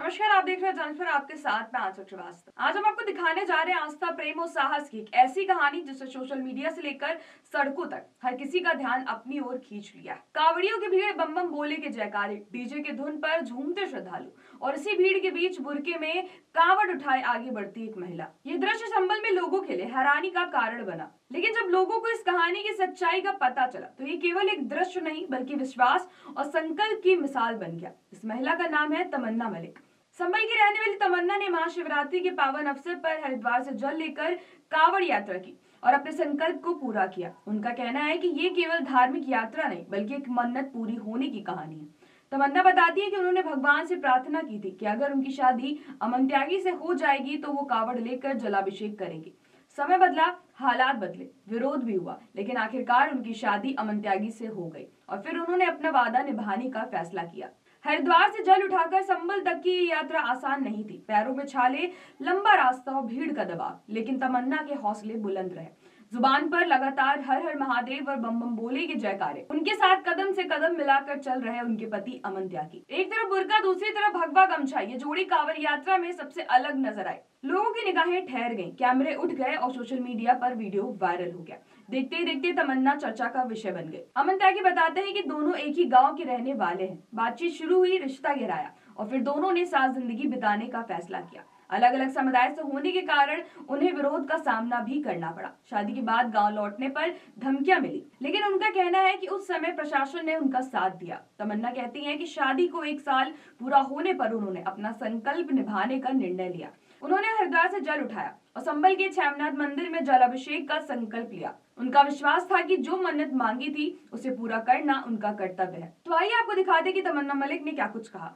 नमस्कार, आप देख रहे हैं जनफर, आपके साथ मैं आंचल श्रीवास्तव। आज हम आपको दिखाने जा रहे हैं आस्था, प्रेम और साहस की एक ऐसी कहानी जिससे सोशल मीडिया से लेकर सड़कों तक हर किसी का ध्यान अपनी ओर खींच लिया। कावड़ियों की भीड़, बम बम बोले के जयकारे, डीजे के धुन पर झूमते श्रद्धालु और इसी भीड़ के बीच बुरके में कावड़ उठाए आगे बढ़ती एक महिला। ये दृश्य संभल में लोगों के लिए हैरानी का कारण बना। लेकिन जब लोगों को इस कहानी की सच्चाई का पता चला तो ये केवल एक दृश्य नहीं बल्कि विश्वास और संकल्प की मिसाल बन गया। इस महिला का नाम है तमन्ना मलिक। संभल की रहने वाली तमन्ना ने महाशिवरात्रि के पावन अवसर पर हरिद्वार से जल लेकर कावड़ यात्रा की और अपने संकल्प को पूरा किया। उनका कहना है कि ये केवल धार्मिक यात्रा नहीं बल्कि एक मन्नत पूरी होने की कहानी है। तमन्ना बताती है कि उन्होंने भगवान से प्रार्थना की थी कि अगर उनकी शादी अमन त्यागी से हो जाएगी तो वो कावड़ लेकर जलाभिषेक करेंगे। समय बदला, हालात बदले, विरोध भी हुआ, लेकिन आखिरकार उनकी शादी अमन त्यागी से हो गई और फिर उन्होंने अपना वादा निभाने का फैसला किया। हरिद्वार से जल उठाकर संबल तक की ये यात्रा आसान नहीं थी। पैरों में छाले, लंबा रास्ता और भीड़ का दबाव, लेकिन तमन्ना के हौसले बुलंद रहे। जुबान पर लगातार हर हर महादेव और बम बम बोले के जयकारे। उनके साथ कदम से कदम मिलाकर चल रहे उनके पति अमन त्यागी। एक तरफ बुर्का, दूसरी तरफ भगवा गमछा, ये जोड़ी कांवड़ यात्रा में सबसे अलग नजर आई। लोगों की निगाहें ठहर गईं, कैमरे उठ गए और सोशल मीडिया पर वीडियो वायरल हो गया। देखते ही देखते तमन्ना चर्चा का विषय बन गई। अमन त्यागी बताते हैं कि दोनों एक ही गांव के रहने वाले हैं। बातचीत शुरू हुई, रिश्ता गहराया और फिर दोनों ने साथ जिंदगी बिताने का फैसला किया। अलग अलग समुदाय से होने के कारण उन्हें विरोध का सामना भी करना पड़ा। शादी के बाद गांव लौटने पर धमकियां मिली, लेकिन उनका कहना है कि उस समय प्रशासन ने उनका साथ दिया। तमन्ना कहती हैं कि शादी को 1 साल पूरा होने पर उन्होंने अपना संकल्प निभाने का निर्णय लिया। उन्होंने हरिद्वार से जल उठाया और संबल के छामनाथ मंदिर में जलाभिषेक का संकल्प लिया। उनका विश्वास था कि जो मन्नत मांगी थी उसे पूरा करना उनका कर्तव्य है। तो आइए आपको दिखाते कि तमन्ना मलिक ने क्या कुछ कहा।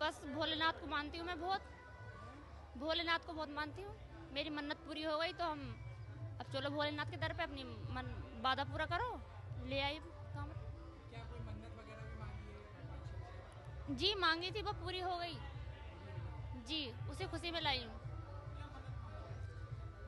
बस भोलेनाथ को मानती हूँ, मैं भोलेनाथ को बहुत मानती हूँ। मेरी मन्नत पूरी हो गई तो हम अब चलो भोलेनाथ के दर पे अपनी वादा पूरा करो, ले आई काम। क्या कोई मन्नत वगैरह भी मांगी है? जी मांगी थी, वो पूरी हो गई जी, उसी खुशी में लाई हूँ।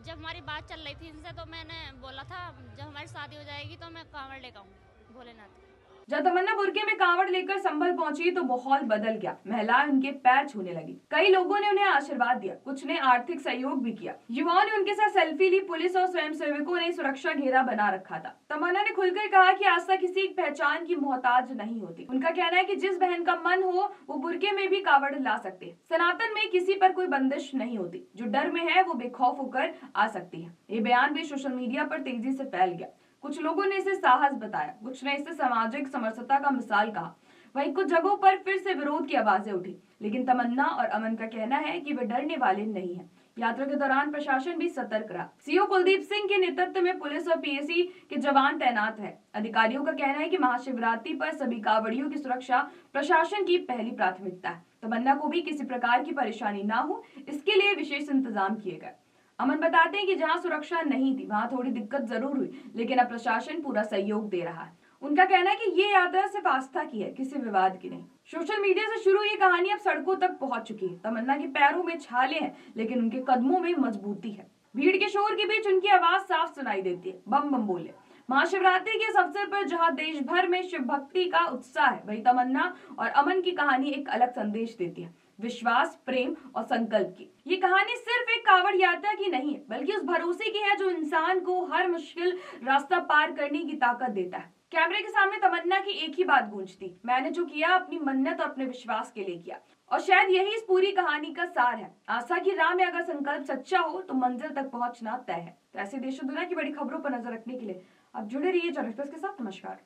जब हमारी बात चल रही थी इनसे तो मैंने बोला था जब हमारी शादी हो जाएगी तो मैं कांवड़ लेकर आऊँ भोलेनाथ। जब तमन्ना बुरके में कांवड़ लेकर संभल पहुंची तो माहौल बदल गया। महिलाएं उनके पैर छूने लगी। कई लोगों ने उन्हें आशीर्वाद दिया, कुछ ने आर्थिक सहयोग भी किया। युवाओं ने उनके साथ सेल्फी ली। पुलिस और स्वयंसेवकों ने सुरक्षा घेरा बना रखा था। तमन्ना ने खुलकर कहा कि आस्था किसी पहचान की मोहताज नहीं होती। उनका कहना है कि जिस बहन का मन हो वो बुरके में भी कांवड़ ला सकते हैं। सनातन में किसी पर कोई बंदिश नहीं होती। जो डर में है वो बेखौफ होकर आ सकती है। ये बयान भी सोशल मीडिया पर तेजी से फैल गया। कुछ लोगों ने इसे साहस बताया, कुछ ने इसे सामाजिक समरसता का मिसाल कहा। वहीं कुछ जगहों पर फिर से विरोध की आवाजें उठी, लेकिन तमन्ना और अमन का कहना है कि वे डरने वाले नहीं हैं। यात्रा के दौरान प्रशासन भी सतर्क रहा। सीओ कुलदीप सिंह के नेतृत्व में पुलिस और पीएसी के जवान तैनात हैं। अधिकारियों का कहना है कि महाशिवरात्रि पर सभी कांवड़ियों की सुरक्षा प्रशासन की पहली प्राथमिकता है। तमन्ना को भी किसी प्रकार की परेशानी न हो, इसके लिए विशेष इंतजाम किए गए। अमन बताते हैं कि जहां सुरक्षा नहीं थी वहां थोड़ी दिक्कत जरूर हुई, लेकिन अब प्रशासन पूरा सहयोग दे रहा है। उनका कहना है कि ये यात्रा सिर्फ आस्था की है, किसी विवाद की नहीं। सोशल मीडिया से शुरू ये कहानी अब सड़कों तक पहुंच चुकी है। तमन्ना के पैरों में छाले हैं, लेकिन उनके कदमों में मजबूती है। भीड़ के शोर के बीच उनकी आवाज साफ सुनाई देती है, बम बम बोले। महाशिवरात्रि के इस अवसर पर जहां देश भर में शिव भक्ति का उत्साह है, वहीं तमन्ना और अमन की कहानी एक अलग संदेश देती है, विश्वास, प्रेम और संकल्प की। ये कहानी सिर्फ एक कांवड़ यात्रा की नहीं है, बल्कि उस भरोसे की है जो इंसान को हर मुश्किल रास्ता पार करने की ताकत देता है। कैमरे के सामने तमन्ना की एक ही बात गूंजती, मैंने जो किया अपनी मन्नत और अपने विश्वास के लिए किया। और शायद यही इस पूरी कहानी का सार है। आस्था की राह में अगर संकल्प सच्चा हो तो मंजिल तक पहुंचना तय है। तो ऐसे देश और दुनिया की बड़ी खबरों पर नजर रखने के लिए आप जुड़े रहिए जनहित के साथ। नमस्कार।